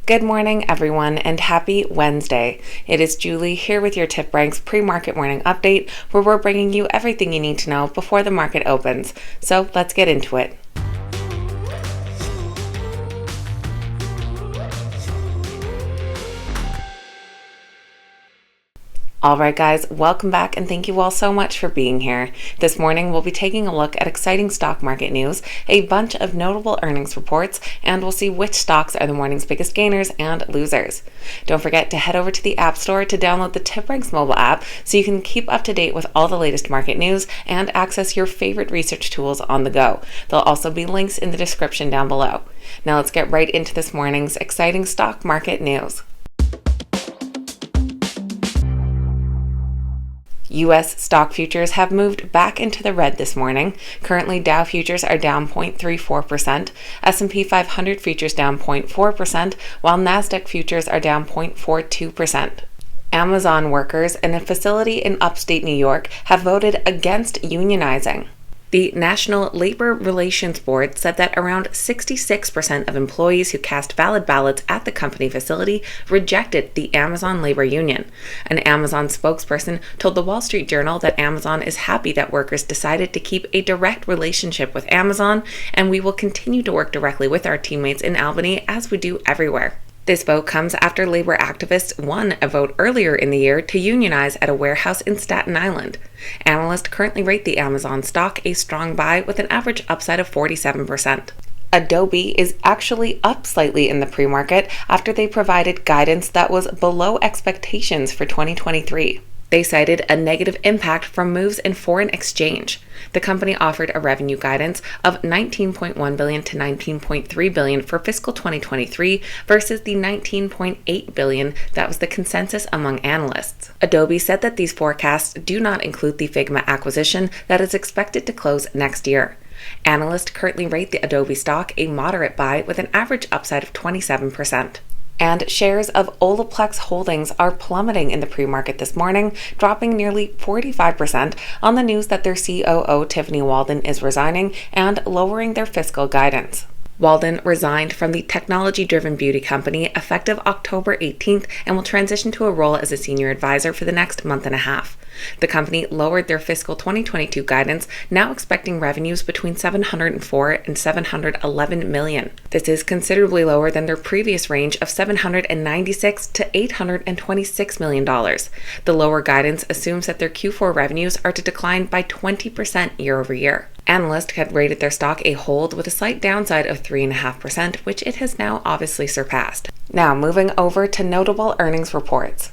Good morning, everyone, and happy Wednesday. It is Julie here with your TipRanks pre-market morning update, where we're bringing you everything you need to know before the market opens. So let's get into it. Alright guys, welcome back and thank you all so much for being here. This morning we'll be taking a look at exciting stock market news, a bunch of notable earnings reports, and we'll see which stocks are the morning's biggest gainers and losers. Don't forget to head over to the App Store to download the TipRanks mobile app so you can keep up to date with all the latest market news and access your favorite research tools on the go. There'll also be links in the description down below. Now let's get right into this morning's exciting stock market news. U.S. stock futures have moved back into the red this morning. Currently, Dow futures are down 0.34%, S&P 500 futures down 0.4%, while NASDAQ futures are down 0.42%. Amazon workers in a facility in upstate New York have voted against unionizing. The National Labor Relations Board said that around 66% of employees who cast valid ballots at the company facility rejected the Amazon labor union. An Amazon spokesperson told the Wall Street Journal that Amazon is happy that workers decided to keep a direct relationship with Amazon, and we will continue to work directly with our teammates in Albany as we do everywhere. This vote comes after labor activists won a vote earlier in the year to unionize at a warehouse in Staten Island. Analysts currently rate the Amazon stock a strong buy with an average upside of 47%. Adobe is actually up slightly in the pre-market after they provided guidance that was below expectations for 2023. They cited a negative impact from moves in foreign exchange. The company offered a revenue guidance of $19.1 billion to $19.3 billion for fiscal 2023 versus the $19.8 billion that was the consensus among analysts. Adobe said that these forecasts do not include the Figma acquisition that is expected to close next year. Analysts currently rate the Adobe stock a moderate buy with an average upside of 27%. And shares of Olaplex holdings are plummeting in the pre-market this morning, dropping nearly 45% on the news that their COO Tiffany Walden is resigning and lowering their fiscal guidance. Walden resigned from the technology-driven beauty company effective October 18th and will transition to a role as a senior advisor for the next month and a half. The company lowered their fiscal 2022 guidance, now expecting revenues between $704 and $711 million. This is considerably lower than their previous range of $796 to $826 million. The lower guidance assumes that their Q4 revenues are to decline by 20% year over year. Analysts had rated their stock a hold with a slight downside of 3.5%, which it has now obviously surpassed. Now moving over to notable earnings reports.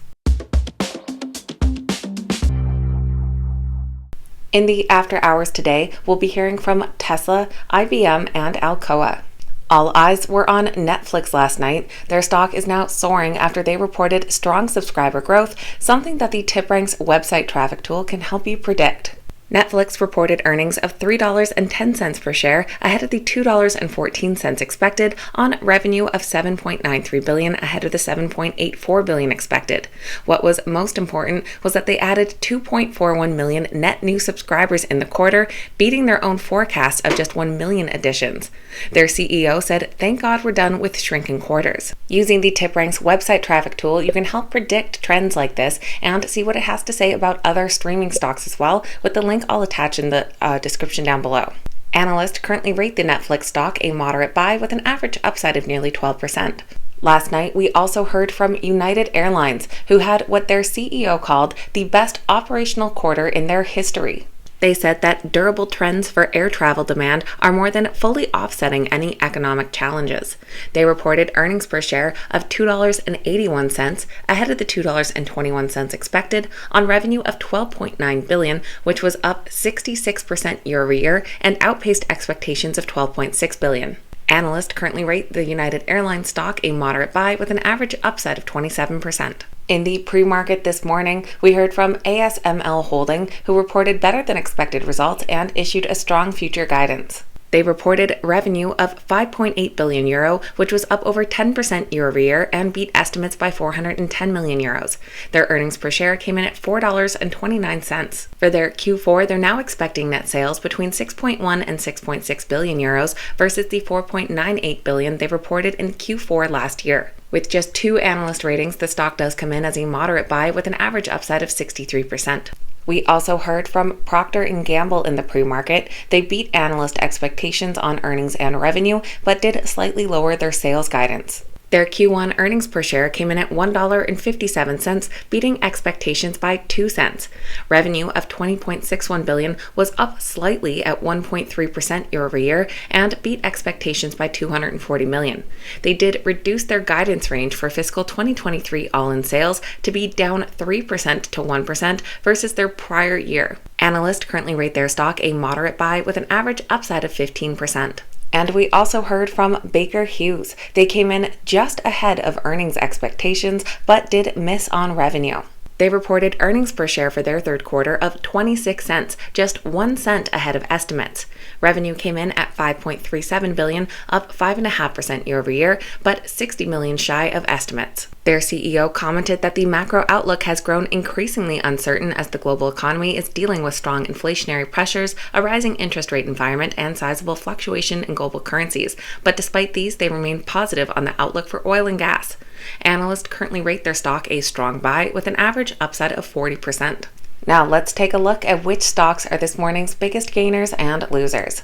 In the after hours today, we'll be hearing from Tesla, IBM, and Alcoa. All eyes were on Netflix last night. Their stock is now soaring after they reported strong subscriber growth, something that the TipRanks website traffic tool can help you predict. Netflix reported earnings of $3.10 per share ahead of the $2.14 expected on revenue of $7.93 billion ahead of the $7.84 billion expected. What was most important was that they added 2.41 million net new subscribers in the quarter, beating their own forecast of just 1 million additions. Their CEO said, "Thank God we're done with shrinking quarters." Using the TipRanks website traffic tool, you can help predict trends like this and see what it has to say about other streaming stocks as well, with the link I'll attach in the description down below. Analysts currently rate the Netflix stock a moderate buy with an average upside of nearly 12%. Last night, we also heard from United Airlines, who had what their CEO called the best operational quarter in their history. They said that durable trends for air travel demand are more than fully offsetting any economic challenges. They reported earnings per share of $2.81 ahead of the $2.21 expected on revenue of $12.9 billion, which was up 66% year over year and outpaced expectations of $12.6 billion. Analysts currently rate the United Airlines stock a moderate buy with an average upside of 27%. In the pre-market this morning, we heard from ASML Holding, who reported better than expected results and issued a strong future guidance. They reported revenue of 5.8 billion euro, which was up over 10% year over year and beat estimates by 410 million euros. Their earnings per share came in at $4.29. For their Q4, they're now expecting net sales between 6.1 and 6.6 billion euros versus the 4.98 billion they reported in Q4 last year. With just 2 analyst ratings, the stock does come in as a moderate buy with an average upside of 63%. We also heard from Proctor Gamble in the pre-market. They beat analyst expectations on earnings and revenue, but did slightly lower their sales guidance. Their Q1 earnings per share came in at $1.57, beating expectations by 2 cents. Revenue of $20.61 billion was up slightly at 1.3% year over year and beat expectations by $240 million. They did reduce their guidance range for fiscal 2023 all-in sales to be down 3% to 1% versus their prior year. Analysts currently rate their stock a moderate buy with an average upside of 15%. And we also heard from Baker Hughes. They came in just ahead of earnings expectations, but did miss on revenue. They reported earnings per share for their third quarter of 26 cents, just 1 cent ahead of estimates. Revenue came in at $5.37 billion, up 5.5% year over year, but 60 million shy of estimates. Their CEO commented that the macro outlook has grown increasingly uncertain as the global economy is dealing with strong inflationary pressures, a rising interest rate environment, and sizable fluctuation in global currencies. But despite these, they remain positive on the outlook for oil and gas. Analysts currently rate their stock a strong buy with an average upside of 40%. Now let's take a look at which stocks are this morning's biggest gainers and losers.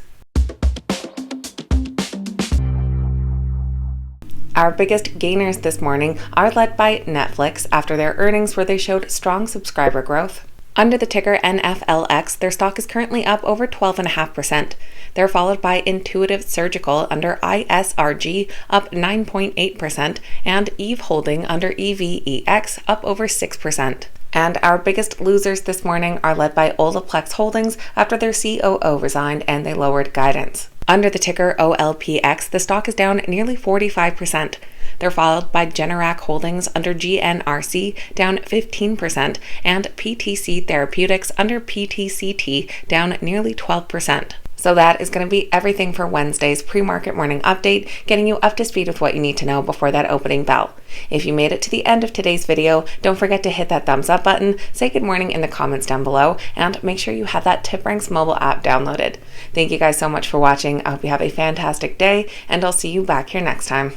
Our biggest gainers this morning are led by Netflix after their earnings where they showed strong subscriber growth. Under the ticker NFLX, their stock is currently up over 12.5%. They're followed by Intuitive Surgical under ISRG up 9.8% and Eve Holding under EVEX up over 6%. And our biggest losers this morning are led by Olaplex Holdings after their COO resigned and they lowered guidance. Under the ticker OLPX, the stock is down nearly 45%. They're followed by Generac Holdings under GNRC down 15% and PTC Therapeutics under PTCT down nearly 12%. So that is going to be everything for Wednesday's pre-market morning update, getting you up to speed with what you need to know before that opening bell. If you made it to the end of today's video, don't forget to hit that thumbs up button, say good morning in the comments down below, and make sure you have that TipRanks mobile app downloaded. Thank you guys so much for watching. I hope you have a fantastic day, and I'll see you back here next time.